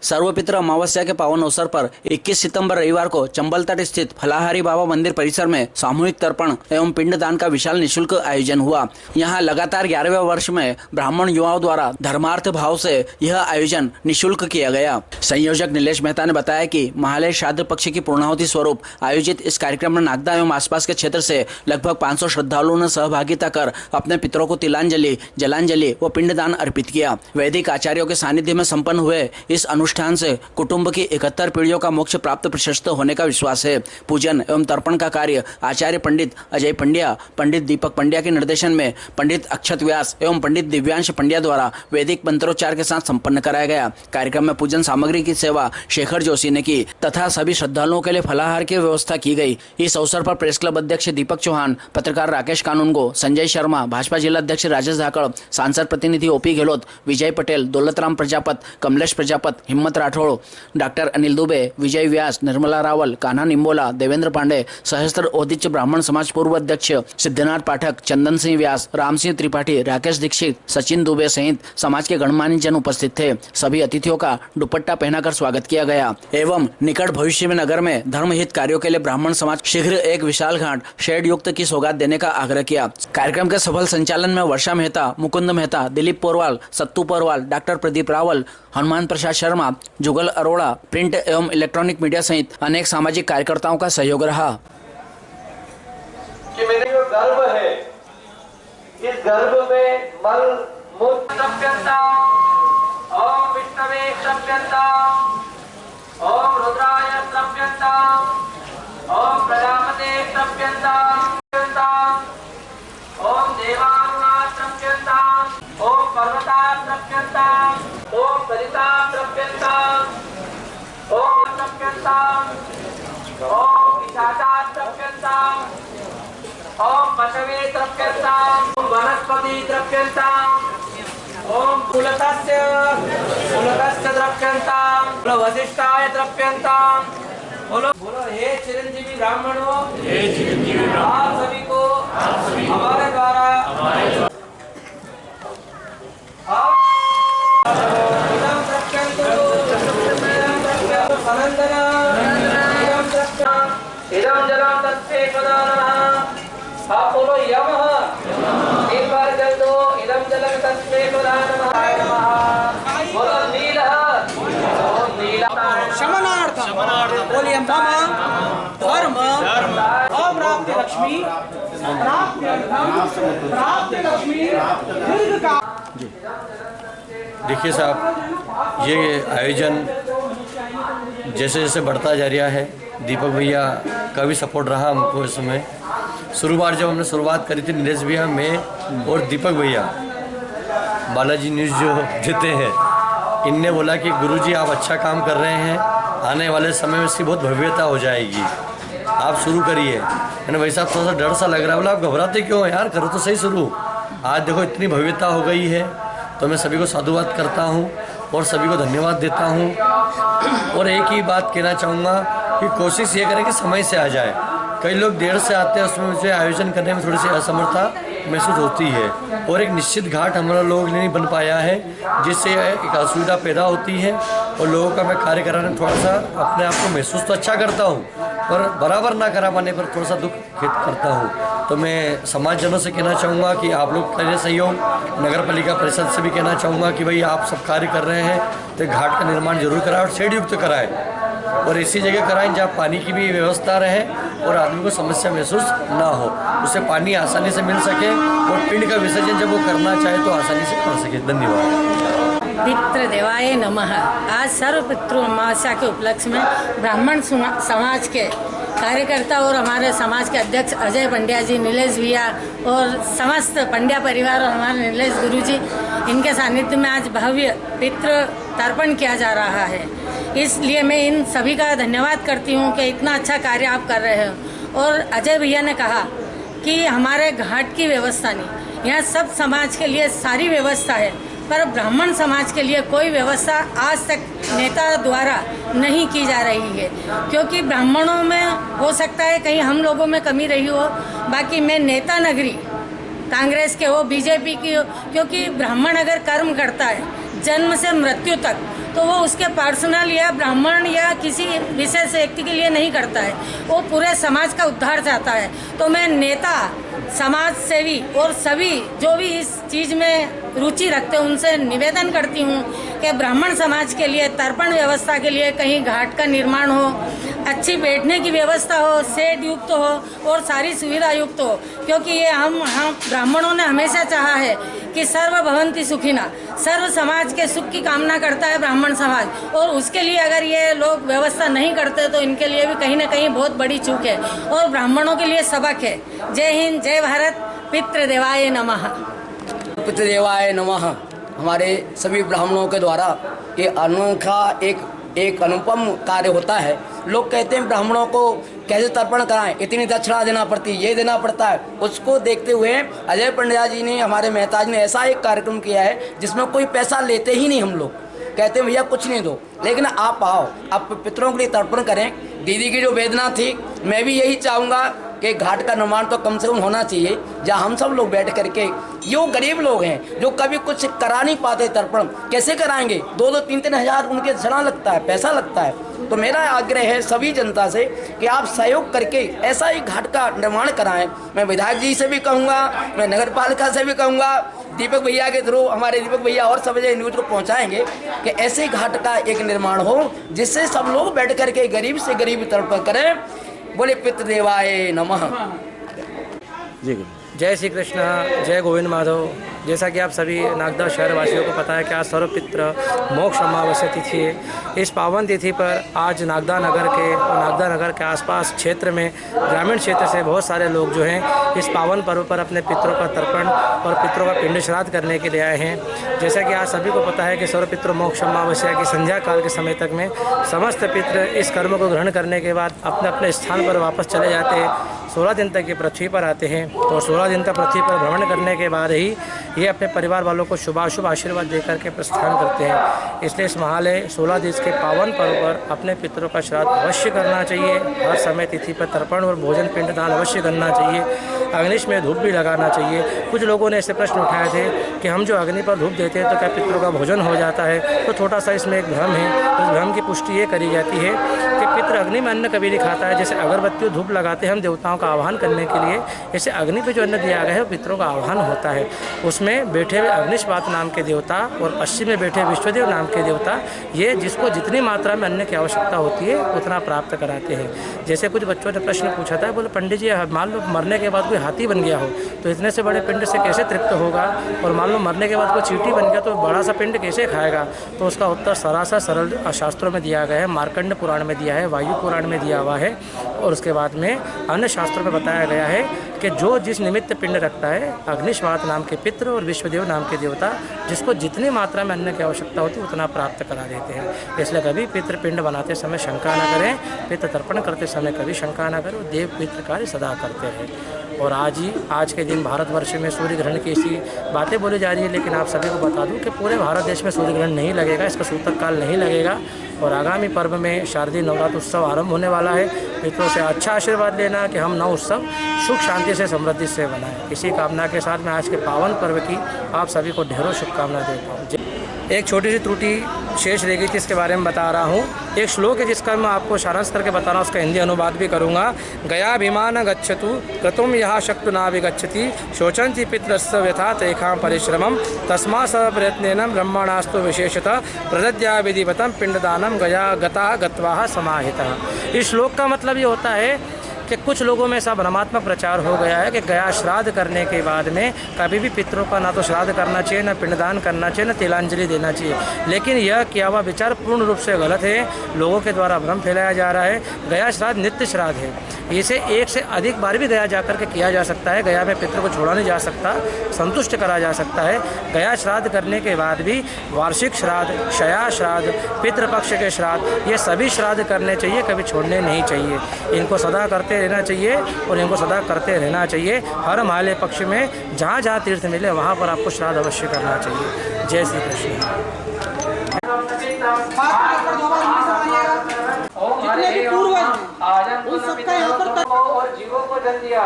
सर्वपित्र अमावस्या के पावन अवसर पर 21 सितंबर रविवार को चंबल तट स्थित फलाहारी बाबा मंदिर परिसर में सामूहिक तर्पण एवं पिंडदान का विशाल निःशुल्क आयोजन हुआ। यहां लगातार 11वें वर्ष में ब्राह्मण युवाओं द्वारा धर्मार्थ भाव से यह आयोजन निःशुल्क किया गया। संयोजक नीलेश मेहता ने बताया कि महालय श्राद्ध पक्ष की पूर्णाहुति स्वरूप आयोजित इस कार्यक्रम में नागदा एवं आसपास के क्षेत्र से लगभग 500 श्रद्धालुओं ने सहभागिता कर अपने पितरों को तिलांजलि, जलांजलि व पिंडदान अर्पित किया। वैदिक आचार्यों के सानिध्य में संपन्न हुए इस अनुष्ठान से कुटुंब की 71 पीढ़ियों का मोक्ष प्राप्त प्रशस्त होने का विश्वास है। पूजन एवं तर्पण का कार्य आचार्य पंडित अजय पंड्या, पंडित दीपक पंड्या के निर्देशन में पंडित अक्षत व्यास एवं पंडित दिव्यांश पंड्या द्वारा वैदिक मंत्रोच्चार के साथ संपन्न कराया गया। कार्यक्रम में पूजन सामग्री की सेवा शेखर जोशी ने की तथा सभी श्रद्धालुओं के लिए फलाहार की व्यवस्था की गई। इस अवसर पर प्रेस क्लब अध्यक्ष दीपक चौहान, पत्रकार राकेश कानूनगो, संजय शर्मा, भाजपा जिला अध्यक्ष राजेश धाकड़, सांसद प्रतिनिधि ओपी गहलोत, विजय पटेल, दौलतराम प्रजापत, कमलेश प्रजापत, हिम्मत राठौड़, डॉक्टर अनिल दुबे, विजय व्यास, निर्मला रावल, कान्हा निम्बोला, देवेंद्र पांडे, सहस्त्र औदिच्य ब्राह्मण समाज पूर्व अध्यक्ष सिद्धनाथ पाठक, चंदन सिंह व्यास, राम सिंह त्रिपाठी, राकेश दीक्षित, सचिन दुबे सहित समाज के गणमान्य जन उपस्थित थे। सभी अतिथियों का दुपट्टा पहनाकर स्वागत किया गया एवं निकट भविष्य में नगर में धर्महित कार्यों के लिए ब्राह्मण समाज शीघ्र एक विशाल घाट शेड युक्त की सौगात देने का आग्रह किया। कार्यक्रम के सफल संचालन में वर्षा मेहता, मुकुंद मेहता, दिलीप पोरवाल, सत्तू पोरवाल, डॉक्टर प्रदीप रावल, हनुमान प्रसाद शर्मा, जुगल अरोड़ा, प्रिंट एवं इलेक्ट्रॉनिक मीडिया सहित अनेक सामाजिक कार्यकर्ताओं का सहयोग रहा। कि मेरे जो गर्भ है, इस गर्भ में मल मूत्र सत्यंता, ओम विष्णवे सत्यंता, ओम रुद्राय सत्यंता, ओम प्रजापते सत्यंता, ओम देवांगा सत्यंता, ओम पर्वता सत्यंता, ओम सरिता सत्यंता, ओम सत्यंता, ओम विशाखा सत्यंता, ओम पशवे सत्यंता, ओम वनस्पति सत्यंता, ओम कुलतस्य द्रव्यंता, बोलो वशिष्ठाय द्रव्यंता, बोलो हे चिरंजीवी ब्राह्मणों, आप सभी को हमारे द्वारा इदं द्रव्यंतो सनंदन, इदं जलं तस्मै सदा नमः। आप बोलो यमः, एक बार जल दो, इदं जलं तस्मै सदा नमः। बोलो नीलः, ओम नीला शमनार्थम बोलिए मम धर्म अप्राप्ति लक्ष्मी प्राप्ति लक्ष्मी दीर्घकाल। देखिए साहब, ये आयोजन जैसे जैसे बढ़ता जा रहा है, दीपक भैया का भी सपोर्ट रहा हमको इस समय। शुरुआत जब हमने शुरुआत करी थी, नीलेश भैया, मैं और दीपक भैया, बालाजी न्यूज़ जो देते हैं, इनने बोला कि गुरुजी आप अच्छा काम कर रहे हैं, आने वाले समय में इसकी बहुत भव्यता हो जाएगी, आप शुरू करिए। मैंने भाई साहब थोड़ा सा डर सा लग रहा है, बोला आप घबराते क्यों यार, करो तो सही शुरू। आज देखो इतनी भव्यता हो गई है, तो मैं सभी को साधुवाद करता हूँ और सभी को धन्यवाद देता हूँ। और एक ही बात कहना चाहूँगा कि कोशिश ये करें कि समय से आ जाए। कई लोग देर से आते हैं, उसमें मुझे आयोजन करने में थोड़ी सी असमर्थता महसूस होती है और एक निश्चित घाट हमारा लोग नहीं बन पाया है, जिससे एक असुविधा पैदा होती है और लोगों का मैं कार्य कराने में थोड़ा सा अपने आप को महसूस तो अच्छा करता हूँ, पर बराबर ना करा पाने पर थोड़ा सा दुख करता हूँ। तो मैं समाजजनों से कहना चाहूँगा कि आप लोग करें सहयोग, नगर पालिका परिषद से भी कहना चाहूँगा कि भाई आप सब कार्य कर रहे हैं तो घाट का निर्माण जरूर कराएं और शेड युक्त कराएं और ऐसी जगह कराएं जहाँ पानी की भी व्यवस्था रहे और आदमी को समस्या महसूस ना हो, उससे पानी आसानी से मिल सके और पिंड का विसर्जन जब वो करना चाहे तो आसानी से कर सके। धन्यवाद। पितृदेवाय नमः। आज सर्व पितृ अमावस्या के उपलक्ष्य में ब्राह्मण समाज के कार्यकर्ता और हमारे समाज के अध्यक्ष अजय पंड्या जी, नीलेश भैया और समस्त पंड्या परिवार और हमारे नीलेश गुरुजी, इनके सानिध्य में आज भव्य पितृ तर्पण किया जा रहा है। इसलिए मैं इन सभी का धन्यवाद करती हूँ कि इतना अच्छा कार्य आप कर रहे हो। और अजय भैया ने कहा कि हमारे घाट की व्यवस्था नहीं, यहाँ सब समाज के लिए सारी व्यवस्था है, पर ब्राह्मण समाज के लिए कोई व्यवस्था आज तक नेता द्वारा नहीं की जा रही है, क्योंकि ब्राह्मणों में हो सकता है कहीं हम लोगों में कमी रही हो। बाकी मैं नेता नगरी कांग्रेस के हो, बीजेपी की हो, क्योंकि ब्राह्मण अगर कर्म करता है जन्म से मृत्यु तक, तो वो उसके पर्सनल या ब्राह्मण या किसी विशेष व्यक्ति के लिए नहीं करता है, वो पूरे समाज का उद्धार चाहता है। तो मैं नेता, समाज सेवी और सभी जो भी इस चीज़ में रुचि रखते हैं उनसे निवेदन करती हूँ कि ब्राह्मण समाज के लिए तर्पण व्यवस्था के लिए कहीं घाट का निर्माण हो, अच्छी बैठने की व्यवस्था हो, शेड युक्त हो और सारी सुविधा युक्त हो, क्योंकि ये हम ब्राह्मणों ने हमेशा चाहा है कि सर्व भवन्ति सुखिना, सर्व समाज के सुख की कामना करता है ब्राह्मण समाज, और उसके लिए अगर ये लोग व्यवस्था नहीं करते तो इनके लिए भी कहीं ना कहीं बहुत बड़ी चूक है और ब्राह्मणों के लिए सबक है। जय हिंद, जय भारत, पितृदेवाय नमः। पितृदेवाय नमः। हमारे सभी ब्राह्मणों के द्वारा ये अनोखा एक अनुपम कार्य होता है। लोग कहते हैं ब्राह्मणों को कैसे तर्पण कराएं, इतनी दक्षिणा देना पड़ती है, ये देना पड़ता है। उसको देखते हुए अजय पंड्या जी ने, हमारे मेहता जी ने ऐसा एक कार्यक्रम किया है जिसमें कोई पैसा लेते ही नहीं। हम लोग कहते हैं भैया कुछ नहीं दो, लेकिन आप आओ, आप पितरों के लिए तर्पण करें। दीदी की जो वेदना थी, मैं भी यही चाहूँगा कि घाट का निर्माण तो कम से कम होना चाहिए जहाँ हम सब लोग बैठ करके, जो गरीब लोग हैं जो कभी कुछ करा नहीं पाते तर्पण, कैसे कराएंगे? 2-2, 3-3 हज़ार उनके धड़ा लगता है, पैसा लगता है। तो मेरा आग्रह है सभी जनता से कि आप सहयोग करके ऐसा ही घाट का निर्माण कराएं। मैं विधायक जी से भी कहूँगा, मैं नगर पालिका से भी कहूँगा, दीपक भैया के थ्रू, हमारे दीपक भैया और सब न्यूज़ को पहुँचाएंगे कि ऐसे घाट का एक निर्माण हो जिससे सब लोग बैठ करके गरीब से गरीब तर्पण करें। बोले पितृदेवाय नमः। जय श्री कृष्ण, जय गोविंद माधव। जैसा कि आप सभी नागदा शहर वासियों को पता है कि आज सर्वपित्र मोक्ष अमावस्या तिथि है। इस पावन तिथि पर आज नागदा नगर के और नागदा नगर के आसपास क्षेत्र में, ग्रामीण क्षेत्र से बहुत सारे लोग जो हैं इस पावन पर्व पर अपने पितरों का तर्पण और पितरों का पिंड श्राद्ध करने के लिए आए हैं। जैसा कि आज सभी को पता है कि सर्वपित्र मोक्ष अमावस्या की संध्या काल के समय तक में समस्त पितर इस कर्म को ग्रहण करने के बाद अपने अपने स्थान पर वापस चले जाते हैं। 16 दिन तक ये पृथ्वी पर आते हैं और 16 दिन तक पृथ्वी पर भ्रमण करने के बाद ही ये अपने परिवार वालों को शुभाशुभ आशीर्वाद देकर के प्रस्थान करते हैं। इसलिए इस महालय 16 दिन के पावन पर्व पर अपने पितरों का श्राद्ध अवश्य करना चाहिए। हर समय तिथि पर तर्पण और भोजन पिंडदान अवश्य करना चाहिए। अग्निश में धूप भी लगाना चाहिए। कुछ लोगों ने ऐसे प्रश्न उठाए थे कि हम जो अग्नि पर धूप देते हैं तो क्या पितरों का भोजन हो जाता है? तो थोड़ा सा इसमें एक भ्रम है। उस भ्रम की पुष्टि ये करी जाती है कि पितृ अग्नि में अन्न कभी नहीं खाता है। जैसे अगरबत्ती धूप लगाते हैं हम देवताओं का आह्वान करने के लिए, जैसे अग्नि पे जो अन्न दिया गया है वो पितरों का आह्वान होता है। उसमें बैठे हुए अग्निष्पात नाम के देवता और पश्चिम में बैठे विश्वदेव नाम के देवता, ये जिसको जितनी मात्रा में अन्न की आवश्यकता होती है उतना प्राप्त कराते हैं। जैसे कुछ बच्चों ने प्रश्न पूछा था, बोले पंडित जी मान लो मरने के बाद कोई हाथी बन गया हो तो इतने से बड़े पिंड से कैसे तृप्त होगा, और मान लो मरने के बाद कोई चींटी बन गया तो बड़ा सा पिंड कैसे खाएगा? तो उसका उत्तर सरासर सरल शास्त्रों में दिया गया है। मार्कंड पुराण में दिया है, वायु पुराण में दिया हुआ है, और उसके बाद में अन्य शास्त्रों में बताया गया है कि जो जिस निमित्त पिंड रखता है, अग्निश्वात नाम के पितृ और विश्वदेव नाम के देवता, जिसको जितनी मात्रा में अन्न की आवश्यकता होती है उतना प्राप्त करा देते हैं। इसलिए कभी पितृ पिंड बनाते समय शंका न करें, पितृ तर्पण करते समय कभी शंका न करें, देव पितृ कार्य सदा करते हैं। और आज के दिन भारतवर्ष में सूर्य ग्रहण की ऐसी बातें बोली जा रही है, लेकिन आप सभी को बता दूं कि पूरे भारत देश में सूर्य ग्रहण नहीं लगेगा, इसका सूतक काल नहीं लगेगा। और आगामी पर्व में शारदीय नवरात्र उत्सव आरंभ होने वाला है। पितरों से अच्छा आशीर्वाद लेना कि हम नव उत्सव सुख शांति से समृद्धि से बनाएं। इसी कामना के साथ मैं आज के पावन पर्व की आप सभी को ढेरों शुभकामनाएं देता हूँ। एक छोटी सी त्रुटि शेष रह गई थी, इसके बारे में बता रहा हूँ। एक श्लोक है जिसका मैं आपको सारांश करके बता रहा हूँ, उसका हिंदी अनुवाद भी करूँगा। गयाभिमान गच्छतु क्रतुम यहा शक्तु नाभिगच्छति शोचन्ति पितरस्य व्यथा तेषां परिश्रमं तस्मात् सर्वप्रयत्नेन ब्रह्मणास्तु विशेषतः प्रदद्या विधिवतं पिंडदानं गया गता गत्वा समाहितः। इस श्लोक का मतलब ये होता है कि कुछ लोगों में ऐसा भ्रमात्मक प्रचार हो गया है कि गया श्राद्ध करने के बाद में कभी भी पितरों का ना तो श्राद्ध करना चाहिए, ना पिंडदान करना चाहिए, ना तिलांजलि देना चाहिए। लेकिन यह किया हुआ विचार पूर्ण रूप से गलत है। लोगों के द्वारा भ्रम फैलाया जा रहा है। गया श्राद्ध नित्य श्राद्ध है, इसे एक से अधिक बार भी गया जाकर के किया जा सकता है। गया में पितरों को छोड़ा नहीं जा सकता, संतुष्ट करा जा सकता है। गया श्राद्ध करने के बाद भी वार्षिक श्राद्ध, क्षया श्राद्ध, पितृपक्ष के श्राद्ध, ये सभी श्राद्ध करने चाहिए, कभी छोड़ने नहीं चाहिए। इनको सदा करते रहना चाहिए और इनको सदा करते रहना चाहिए। हर माले पक्ष में जहाँ जहाँ तीर्थ मिले वहाँ पर आपको श्राद्ध अवश्य करना चाहिए। जय श्री कृष्ण। जितने भी पूर्वज उन सबका यहाँ पर और जीवों को जल दिया,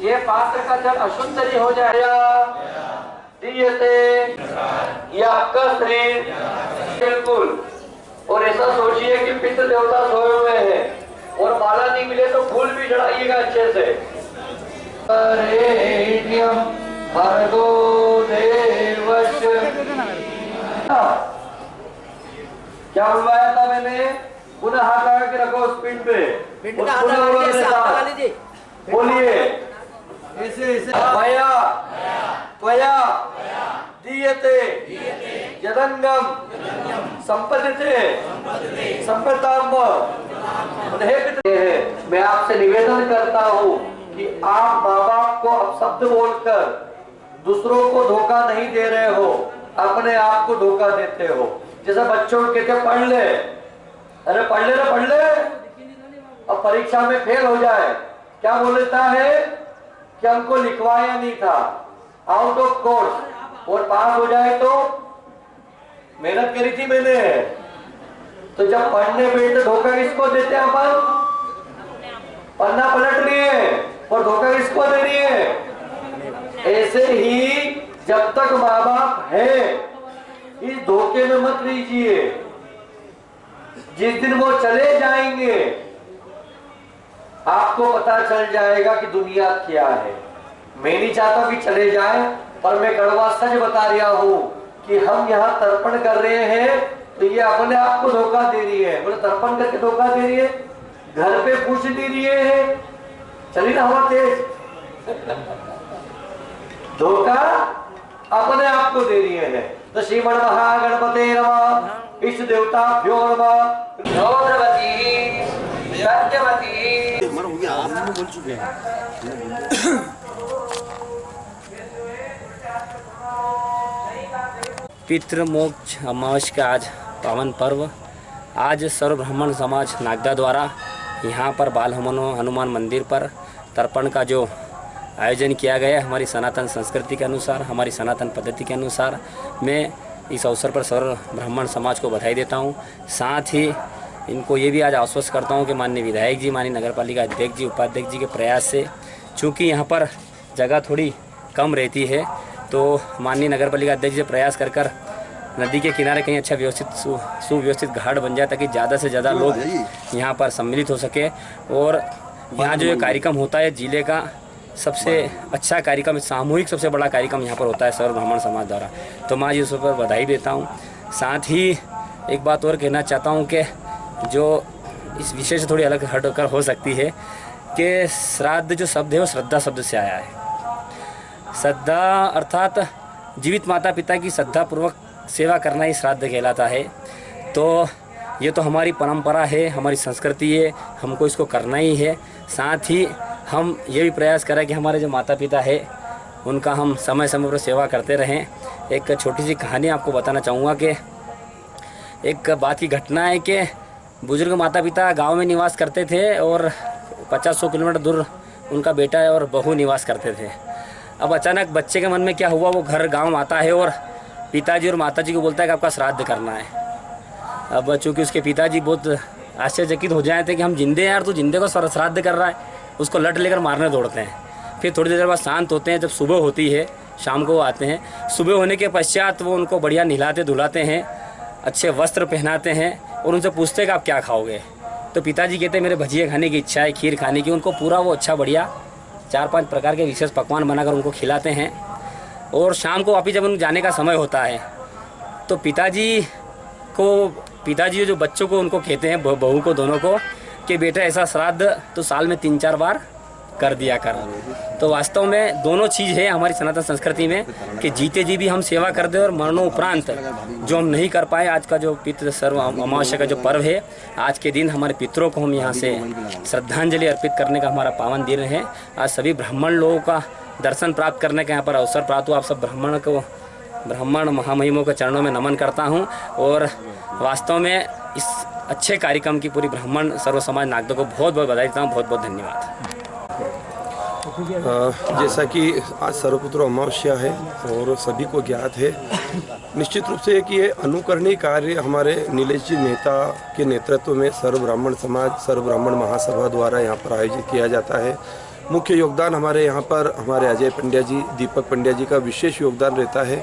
ये पात्र का जल अशुद्ध नहीं हो जाएगा। दीयते, ये आपका शरीर बिल्कुल। और ऐसा सोचिए कि पितृ देवता सोए हुए हैं और माला नहीं मिले तो फूल भी चढ़ाइएगा अच्छे से। भर्गो देवस्य, क्या बुलवाया था मैंने? पुनः हाथ लगा के रखो उस पिंड पे, बोलिए ऐसे ऐसे। त्वया त्वया दीयते यदंगम संपदिते संपदाम्ब। मैं आपसे निवेदन करता हूँ कि आप माँ बाप को अब शब्द बोलकर दूसरों को धोखा नहीं दे रहे हो, अपने आप को धोखा देते हो। जैसे बच्चों को कहते पढ़ ले, अरे पढ़ ले ना, पढ़ ले, अब परीक्षा में फेल हो जाए क्या बोलता है कि हमको लिखवाया नहीं था, आउट ऑफ कोर्स, और पास हो जाए तो मेहनत करी थी मैंने। तो जब पढ़ने बैठे धोखा किसको देते हैं अपन? पन्ना पलट रही है और धोखा किसको दे रही है? ऐसे ही जब तक माँ बाप है इस धोखे में मत लीजिए। जिस दिन वो चले जाएंगे आपको पता चल जाएगा कि दुनिया क्या है। मैं नहीं चाहता कि चले जाए, पर मैं कड़वा सच बता रहा हूँ कि हम यहाँ तर्पण कर रहे हैं तो ये अपने आप को धोखा दे रही है। बोले तर्पण करके धोखा दे रही है, घर पे पूछ नहीं रही है, चली ना हवा तेज, धोखा अपने आप को दे रही है। तो श्रीमन महागणपते नमः, इष्ट देवताभ्यो नमः। द्रौपदी सत्यवती बोल चुके हैं। पितृमोक्ष अमावस्या का आज पावन पर्व, आज सर्व ब्राह्मण समाज नागदा द्वारा यहाँ पर बाल हनुमान मंदिर पर तर्पण का जो आयोजन किया गया है, हमारी सनातन संस्कृति के अनुसार, हमारी सनातन पद्धति के अनुसार, मैं इस अवसर पर सर्व ब्राह्मण समाज को बधाई देता हूँ। साथ ही इनको ये भी आज आश्वस्त करता हूँ कि माननीय विधायक जी, माननीय नगरपालिका अध्यक्ष जी, उपाध्यक्ष जी के प्रयास से, चूँकि यहाँ पर जगह थोड़ी कम रहती है, तो माननीय नगरपालिका अध्यक्ष जी प्रयास कर नदी के किनारे कहीं अच्छा व्यवस्थित सुव्यवस्थित घाट बन जाए ताकि ज़्यादा से ज़्यादा लोग यहाँ पर सम्मिलित हो सके। और यहाँ जो ये कार्यक्रम होता है जिले का सबसे अच्छा कार्यक्रम, सामूहिक सबसे बड़ा कार्यक्रम यहाँ पर होता है सर्व ब्राह्मण समाज द्वारा, तो मैं इस पर बधाई देता हूँ। साथ ही एक बात और कहना चाहता हूँ कि जो इस विषय से थोड़ी अलग हटकर हो सकती है कि श्राद्ध जो शब्द है वो श्रद्धा शब्द से आया है। श्रद्धा अर्थात जीवित माता पिता की श्रद्धापूर्वक सेवा करना ही श्राद्ध कहलाता है। तो ये तो हमारी परंपरा है, हमारी संस्कृति है, हमको इसको करना ही है। साथ ही हम ये भी प्रयास करें कि हमारे जो माता पिता है उनका हम समय समय पर सेवा करते रहें। एक छोटी सी कहानी आपको बताना चाहूँगा कि एक बात की घटना है कि बुजुर्ग माता पिता गांव में निवास करते थे और 50-100 किलोमीटर दूर उनका बेटा और बहू निवास करते थे। अब अचानक बच्चे के मन में क्या हुआ, वो घर गांव आता है और पिताजी और माताजी को बोलता है कि आपका श्राद्ध करना है। अब चूँकि उसके पिताजी बहुत आश्चर्यचकित हो जाए थे कि हम जिंदे हैं यार, तो जिंदे को श्राद्ध कर रहा है, उसको लट लेकर मारने दौड़ते हैं। फिर थोड़ी देर बाद शांत होते हैं, जब सुबह होती है शाम को वो आते हैं। सुबह होने के पश्चात वो उनको बढ़िया नहलाते धुलाते हैं, अच्छे वस्त्र पहनाते हैं और उनसे पूछते हैं कि आप क्या खाओगे। तो पिताजी कहते हैं मेरे भजिया खाने की इच्छा है, खीर खाने की। उनको पूरा वो अच्छा बढ़िया 4-5 प्रकार के विशेष पकवान बनाकर उनको खिलाते हैं। और शाम को वापिस जब उन जाने का समय होता है तो पिताजी जो बच्चों को उनको कहते हैं, बहू को, दोनों को, कि बेटा ऐसा श्राद्ध तो साल में 3-4 बार कर दिया कर। तो वास्तव में दोनों चीज़ है हमारी सनातन संस्कृति में कि जीते जी भी हम सेवा कर दें और मरणोपरांत जो हम नहीं कर पाए, आज का जो पितृ सर्व अमावस्या का जो पर्व है, आज के दिन हमारे पितरों को हम यहाँ से श्रद्धांजलि अर्पित करने का हमारा पावन दिन है। आज सभी ब्राह्मण लोगों का दर्शन प्राप्त करने का यहाँ पर अवसर प्राप्त हुआ। आप सब ब्राह्मण महामहिमों के चरणों में नमन करता हूँ और वास्तव में इस अच्छे कार्यक्रम की पूरी ब्राह्मण सर्व समाज नागदा को बहुत बहुत बधाई देता हूँ। बहुत बहुत धन्यवाद। जैसा कि आज सर्वपुत्र अमावस्या है और सभी को ज्ञात है निश्चित रूप से कि ये अनुकरणीय कार्य हमारे नीलेश जी मेहता के नेतृत्व में सर्व ब्राह्मण समाज, सर्व ब्राह्मण महासभा द्वारा यहाँ पर आयोजित किया जाता है। मुख्य योगदान हमारे यहाँ पर हमारे अजय पंड्या जी, दीपक पंड्या जी का विशेष योगदान रहता है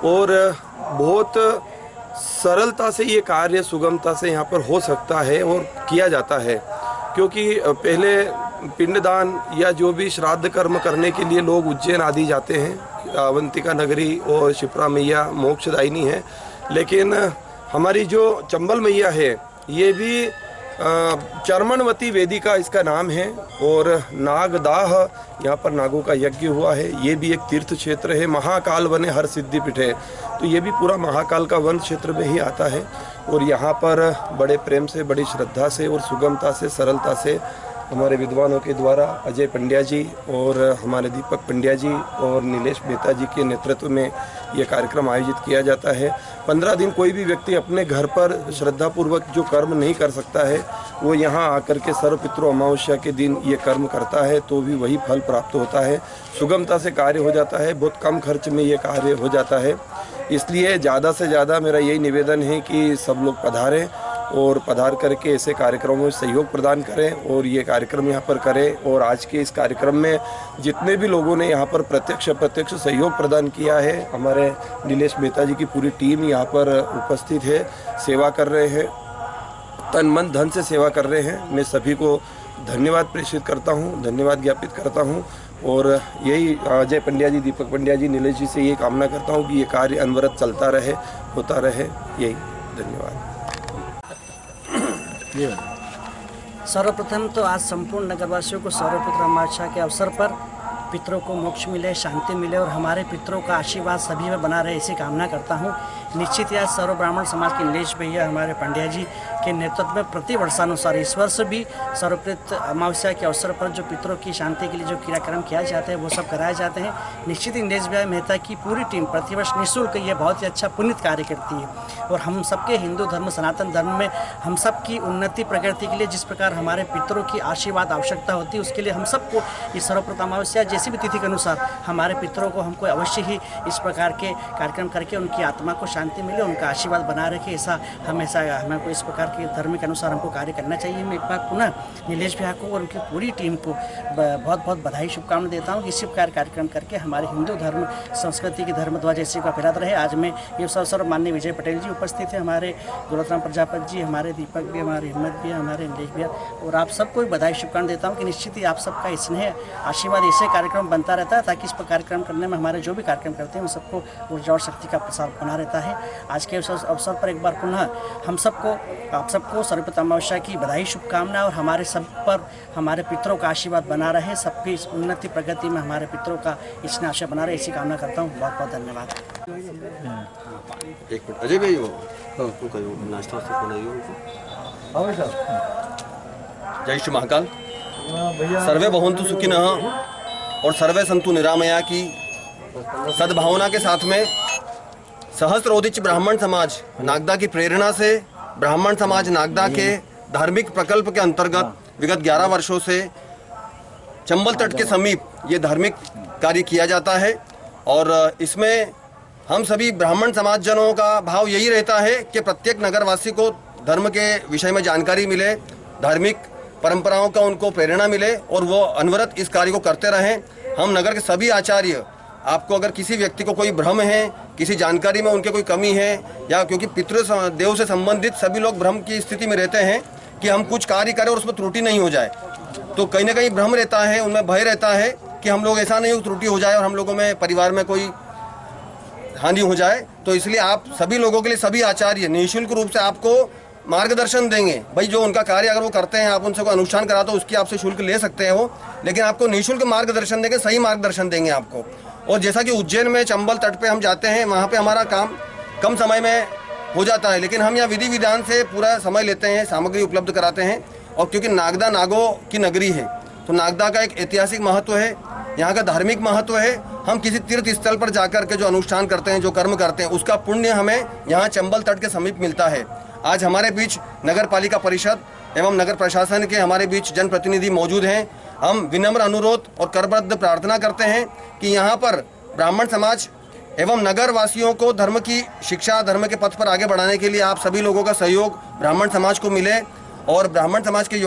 और बहुत सरलता से ये कार्य सुगमता से यहाँ पर हो सकता है और किया जाता है, क्योंकि पहले पिंडदान या जो भी श्राद्ध कर्म करने के लिए लोग उज्जैन आदि जाते हैं, अवंतिका नगरी और शिप्रा मैया मोक्षदायिनी है, लेकिन हमारी जो चंबल मैया है ये भी चर्मणवती वेदिका इसका नाम है और नागदाह यहाँ पर नागों का यज्ञ हुआ है। ये भी एक तीर्थ क्षेत्र है, महाकाल वने हर सिद्धि पीठ है, तो ये भी पूरा महाकाल का वन क्षेत्र में ही आता है और यहाँ पर बड़े प्रेम से, बड़ी श्रद्धा से और सुगमता से, सरलता से हमारे विद्वानों के द्वारा अजय पंड्या जी और हमारे दीपक पंड्या जी और नीलेश मेहता जी के नेतृत्व में ये कार्यक्रम आयोजित किया जाता है। 15 दिन कोई भी व्यक्ति अपने घर पर श्रद्धापूर्वक जो कर्म नहीं कर सकता है वो यहाँ आकर के सर्वपितृ अमावस्या के दिन ये कर्म करता है तो भी वही फल प्राप्त होता है। सुगमता से कार्य हो जाता है, बहुत कम खर्च में ये कार्य हो जाता है। इसलिए ज़्यादा से ज़्यादा मेरा यही निवेदन है कि सब लोग पधारें और पधार करके ऐसे कार्यक्रमों में सहयोग प्रदान करें और ये कार्यक्रम यहाँ पर करें। और आज के इस कार्यक्रम में जितने भी लोगों ने यहाँ पर प्रत्यक्ष अप्रत्यक्ष सहयोग प्रदान किया है, हमारे नीलेश मेहता जी की पूरी टीम यहाँ पर उपस्थित है, सेवा कर रहे हैं, तन मन धन से सेवा कर रहे हैं। मैं सभी को धन्यवाद प्रेषित करता हूँ, धन्यवाद ज्ञापित करता हूँ और यही अजय पंड्या जी, दीपक पंड्या जी, नीलेश जी से ये कामना करता हूँ कि ये कार्य अनवरत चलता रहे, होता रहे। यही धन्यवाद। सर्वप्रथम तो आज संपूर्ण नगरवासियों को सर्वपुत्र अमावस्या के अवसर पर पितरों को मोक्ष मिले, शांति मिले और हमारे पितरों का आशीर्वाद सभी में बना रहे, ऐसी कामना करता हूँ। निश्चित ही आज सर्व ब्राह्मण समाज के नीलेश भैया, हमारे पंड्या जी के नेतृत्व में प्रति वर्षानुसार इस वर्ष भी सर्वपितृ अमावस्या के अवसर पर जो पितरों की शांति के लिए जो क्रियाक्रम किया जाता है वो सब कराए जाते हैं। निश्चित ही नीलेश भैया मेहता की पूरी टीम प्रतिवर्ष निःशुल्क ये बहुत ही अच्छा पुण्य कार्य करती है और हम सबके हिंदू धर्म, सनातन धर्म में हम सब की उन्नति प्रगति के लिए जिस प्रकार हमारे पितरों की आशीर्वाद आवश्यकता होती है, उसके लिए हम सबको इस सर्वपितृ अमावस्या जैसी भी तिथि के अनुसार हमारे पितरों को हमको अवश्य ही इस प्रकार के कार्यक्रम करके उनकी आत्मा को शांति मिले, उनका आशीर्वाद बना रखे, ऐसा हमेशा हमको इस प्रकार के धर्म के अनुसार हमको कार्य करना चाहिए। मैं एक बार पुनः नीलेश भैया को और उनकी पूरी टीम को बहुत बहुत बधाई शुभकामना देता हूँ कि इसी प्रकार कार्यक्रम करके हमारे हिंदू धर्म संस्कृति की धर्म ध्वज ऐसी का फैलाता रहे। आज में ये अवसर माननीय विजय पटेल जी उपस्थित है, हमारे गुलाबराम प्रजापति जी, हमारे दीपक भी, हमारे हिम्मत भी, हमारे नीलेश भैया और आप सबको बधाई शुभकामना देता हूँ कि निश्चित ही आप सबका स्नेह आशीर्वाद ऐसे कार्यक्रम बनता रहता है ताकि इस पर कार्यक्रम करने में हमारे जो भी कार्यक्रम करते हैं उन सबको ऊर्जा और शक्ति का प्रसार बना रहता है। आज के अवसर पर एक बार पुनः हम सबको, आप सबको सर्वपितृ अमावस्या की बधाई शुभकामना और हमारे सब पर हमारे पितरों का आशीर्वाद बना रहे, सबकी उन्नति प्रगति में हमारे पितरों का स्नेह आशीर्वाद बना रहे, ऐसी कामना करता हूँ। बहुत बहुत धन्यवाद। एक मिनट अजय भाई, वो नाश्ता जय श्री महाकाल। सर्वे भवन्तु सुखिनः और सर्वे सन्तु निरामया की सद्भावना के साथ में सहस्रोदिच ब्राह्मण समाज नागदा की प्रेरणा से ब्राह्मण समाज नागदा के धार्मिक प्रकल्प के अंतर्गत विगत 11 वर्षों से चंबल तट के समीप ये धार्मिक कार्य किया जाता है और इसमें हम सभी ब्राह्मण समाज जनों का भाव यही रहता है कि प्रत्येक नगरवासी को धर्म के विषय में जानकारी मिले, धार्मिक परंपराओं का उनको प्रेरणा मिले और वो अनवरत इस कार्य को करते रहें। हम नगर के सभी आचार्य, आपको अगर किसी व्यक्ति को कोई भ्रम है, किसी जानकारी में उनके कोई कमी है या क्योंकि पितृदेव से संबंधित सभी लोग भ्रम की स्थिति में रहते हैं कि हम कुछ कार्य करें और उसमें त्रुटि नहीं हो जाए, तो कहीं ना कहीं भ्रम रहता है, उनमें भय रहता है कि हम लोग ऐसा नहीं त्रुटि हो जाए और हम लोगों में परिवार में कोई हानि हो जाए। तो इसलिए आप सभी लोगों के लिए सभी आचार्य निःशुल्क रूप से आपको मार्गदर्शन देंगे। भाई जो उनका कार्य अगर वो करते हैं, आप उनसे कोई अनुष्ठान कराते हो उसकी आपसे शुल्क ले सकते हो, लेकिन आपको निःशुल्क मार्गदर्शन देंगे, सही मार्गदर्शन देंगे आपको। और जैसा कि उज्जैन में चंबल तट पे हम जाते हैं, वहाँ पे हमारा काम कम समय में हो जाता है, लेकिन हम यहाँ विधि विधान से पूरा समय लेते हैं, सामग्री उपलब्ध कराते हैं। और क्योंकि नागदा नागों की नगरी है तो नागदा का एक ऐतिहासिक महत्व है, यहाँ का धार्मिक महत्व है। हम किसी तीर्थ स्थल पर जाकर के जो अनुष्ठान करते हैं, जो कर्म करते हैं, उसका पुण्य हमें यहाँ चंबल तट के समीप मिलता है। आज हमारे बीच नगर पालिका परिषद एवं नगर प्रशासन के हमारे बीच जनप्रतिनिधि मौजूद हैं। हम विनम्र अनुरोध और करबद्ध प्रार्थना करते हैं कि यहाँ पर ब्राह्मण समाज एवं नगर वासियों को धर्म की शिक्षा, धर्म के पथ पर आगे बढ़ाने के लिए आप सभी लोगों का सहयोग ब्राह्मण समाज को मिले और ब्राह्मण समाज के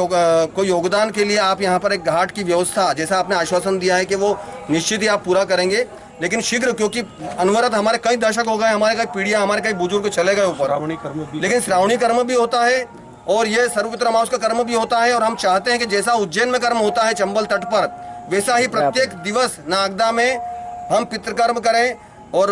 को योगदान के लिए आप यहाँ पर एक घाट की व्यवस्था, जैसा आपने आश्वासन दिया है कि वो निश्चित ही आप पूरा करेंगे, लेकिन शीघ्र, क्योंकि अनवरत हमारे कई दशक हो गए, हमारे कई पीढ़ियाँ, हमारे कई बुजुर्ग चले गए ऊपर, लेकिन श्रावणी कर्म भी होता है और ये सर्वपित्र अमावस का कर्म भी होता है। और हम चाहते हैं कि जैसा उज्जैन में कर्म होता है चंबल तट पर, वैसा ही प्रत्येक दिवस नागदा में हम पितृकर्म करें और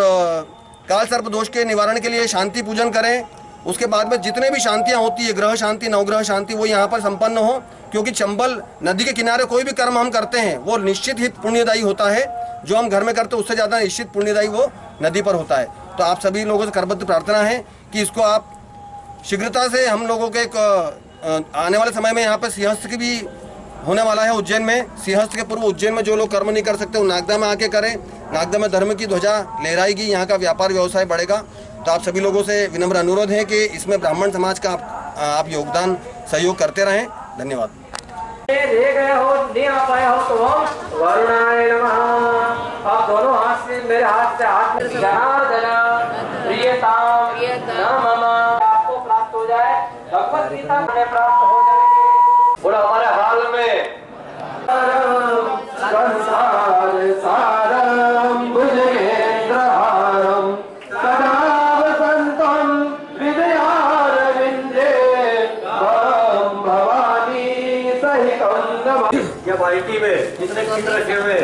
काल सर्प दोष के निवारण के लिए शांति पूजन करें। उसके बाद में जितने भी शांतियाँ होती है, ग्रह शांति, नवग्रह शांति, वो यहाँ पर संपन्न हो, क्योंकि चंबल नदी के किनारे कोई भी कर्म हम करते हैं वो निश्चित ही पुण्यदायी होता है। जो हम घर में करते हैं उससे ज़्यादा निश्चित पुण्यदायी वो नदी पर होता है। तो आप सभी लोगों से करबद्ध प्रार्थना है कि इसको आप शीघ्रता से, हम लोगों के आने वाले समय में यहाँ पर सिंहस्थ की भी होने वाला है उज्जैन में। सिंहस्थ के पूर्व उज्जैन में जो लोग कर्म नहीं कर सकते वो नागदा में आके करें। नागदा में धर्म की ध्वजा लहराएगी, यहाँ का व्यापार व्यवसाय बढ़ेगा। तो आप सभी लोगों से विनम्र अनुरोध है कि इसमें ब्राह्मण समाज का आप योगदान सहयोग करते रहें। धन्यवाद। दे गए हो, नहीं आ पाए हो तो वरुणाय नमः। आप दोनों हाथ से, मेरे हाथ से हाथ में जनार्दन प्रियताम नमः आपको प्राप्त हो जाए, भगवत गीता में प्राप्त हो जाएगी। बोलो हमारे हाल में संसार सारम भुजगेंद्रहारम सदा वसंतम विद्यारविंदे भवम भवानी सहितम। या बाल्टी में जितने कंद रखे हुए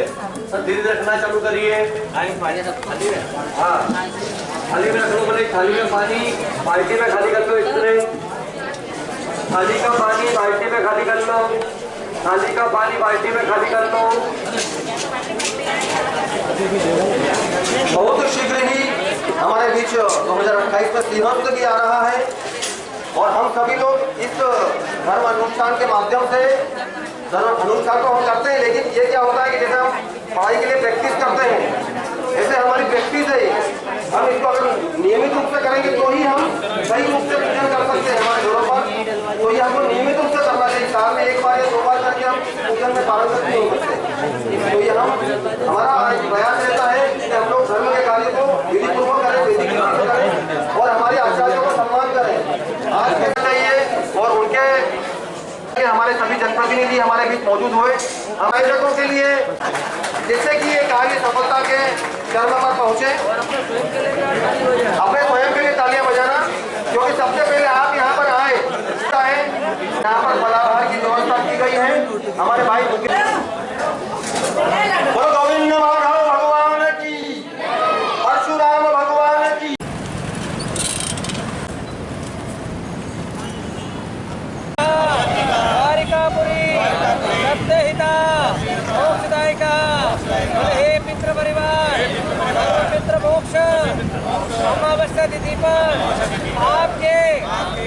सब धीरे धीरे रखना चालू करिए। हाँ, थाली में रख लो, बोले थाली में पानी बाल्टी में खाली कर लो। इतने थाली का पानी बाल्टी में खाली कर लो, थाली का पानी बाल्टी में खाली कर लो। बहुत शीघ्र ही हमारे बीच 2028 में सिंहस्थ भी आ रहा है और हम सभी लोग इस धर्म अनुष्ठान के माध्यम से, धर्म अनुष्ठान तो हम करते हैं, लेकिन ये क्या होता है कि जैसे हम पढ़ाई के लिए प्रैक्टिस करते हैं, ऐसे हमारी प्रैक्टिस है। हम इसको अगर नियमित रूप से करेंगे तो ही हम सही रूप से पूजन कर सकते हैं हमारे घरों पर। तो ये हमको नियमित रूप से करना चाहिए। साल में एक बार या 2 बार करके हम पूजन में पारंगत नहीं हो सकते। तो ये हमारा प्रयास रहता है कि हम लोग धर्म के कार्य को विधिपूर्वक करें, वैदिक रीति से करें और हमारे आचार्यों का सम्मान करें। आज के चाहिए और उनके हमारे सभी जनप्रतिनिधि हमारे बीच मौजूद हुए। हम आयोजकों के लिए जिससे कि ये कार्य सफलता के चरम पर पहुंचे, अपने स्वयं के लिए तालियां बजाना, क्योंकि सबसे पहले आप यहाँ पर आए। यहाँ पर फलाहार की व्यवस्था की गई है। हमारे भाई गोविंद माधव भगवान की, परशुराम भगवान की। हे पितृ परिवार, पितृ मोक्ष अमावस्या तिथि पर आपके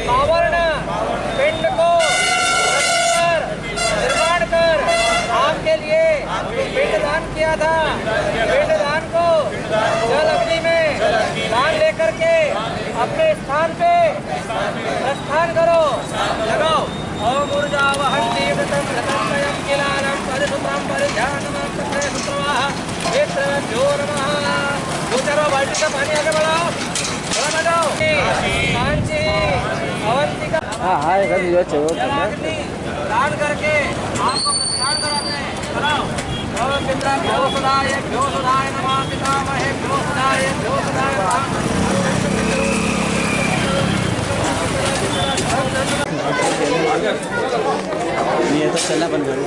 पावन पिंड को निर्माण कर आपके लिए पिंड दान किया था। पिंड दान को जल अग्नि में दान लेकर के अपने स्थान पे प्रस्थान करो। लगाओ ओम ऊर्जा वहन्ति व्रतं व्रतंबयं किलानं परिसुत्रं परिध्यानमं तत्र सुप्रवाह वेत्रभ्यो नमः। दो चारों बाल्टी का पानी आगे बढ़ाओ, थोड़ा बढ़ाओ। कांची अवंतिका दान करके आपको प्रस्थान कराते हैं। कराओ ओम पितृभ्यो सुधाय नमः, पितामहेभ्यो सुधाय नमः। ये तो चलना बंद करो।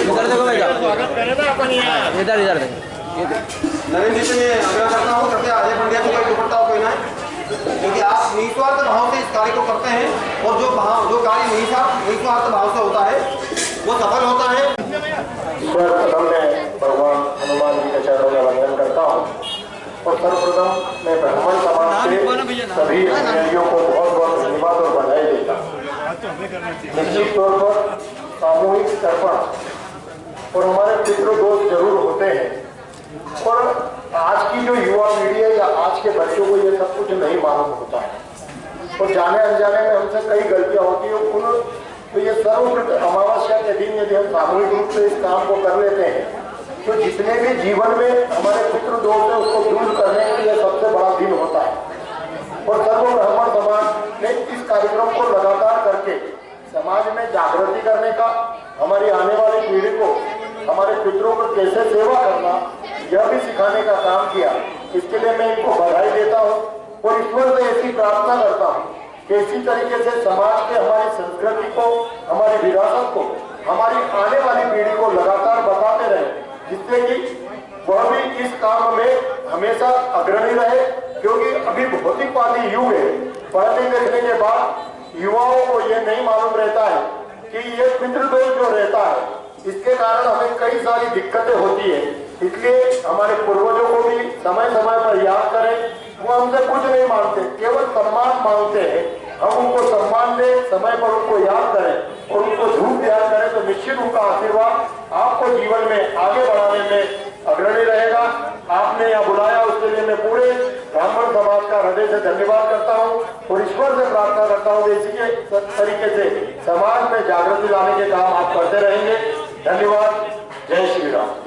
इधर देखो भाई, इधर इधर देखो। नवीन जी से आग्रह करता हूँ, कृपया अजय पंड्या जी का दुपट्टा हो कोई ना, क्योंकि आप निस्वार्थ भाव से इस कार्य को करते हैं और जो कार्य निस्वार्थ भाव से होता है वो सफल होता है। सर्वप्रथम मैं भगवान हनुमान जी के चरणों में वंदन करता हूँ और सर्वप्रथम मैं ब्राह्मण समाज के सभी अधिकारियों को बहुत बहुत धन्यवाद और बधाई देता हूँ। निश्चित तौर पर सामूहिक तर्पण और हमारे पितृ दोष जरूर होते हैं, और आज की जो युवा पीढ़ी है या आज के बच्चों को ये सब कुछ नहीं मालूम होता है और जाने अनजाने में हमसे कई गलतियां होती है। तो ये सर्वप्रथम अमावस्या के दिन यदि हम सामूहिक रूप से इस काम को कर लेते हैं तो जितने भी जीवन में हमारे पितृ दोष है उसको दूर करने के लिए सबसे बड़ा दिन होता है। और सर्व ब्राह्मण समाज ने इस कार्यक्रम को लगातार करके समाज में जागृति करने का, हमारी आने वाली पीढ़ी को हमारे पितरों को कैसे सेवा करना यह भी सिखाने का काम किया। इसके लिए मैं इनको बधाई देता हूँ और ईश्वर से ऐसी प्रार्थना करता हूँ कि इसी तरीके से समाज के हमारी संस्कृति को, हमारी विरासत को हमारी आने वाली पीढ़ी को लगातार बताते रहे, जिससे कि वह भी इस काम में हमेशा अग्रणी रहे। क्योंकि अभी भौतिकवादी युग है, पढ़ने लिखने के बाद युवाओं को यह नहीं मालूम रहता है कि ये पितृदोष जो रहता है इसके कारण हमें कई सारी दिक्कतें होती है। इसलिए हमारे पूर्वजों को भी समय समय पर याद करें। वो हमसे कुछ नहीं मांगते, केवल सम्मान मांगते हैं। हम उनको सम्मान दें, समय पर उनको याद करें और उनको धूप याद करें तो निश्चित उनका आशीर्वाद आपको जीवन में आगे बढ़ाने में अग्रणी रहेगा। आपने यहाँ बुलाया उसके लिए मैं पूरे ब्राह्मण समाज का हृदय से धन्यवाद करता हूँ और ईश्वर से प्रार्थना करता हूँ इसी के तरीके से समाज में जागृति लाने के काम आप करते रहेंगे। धन्यवाद। जय श्री राम।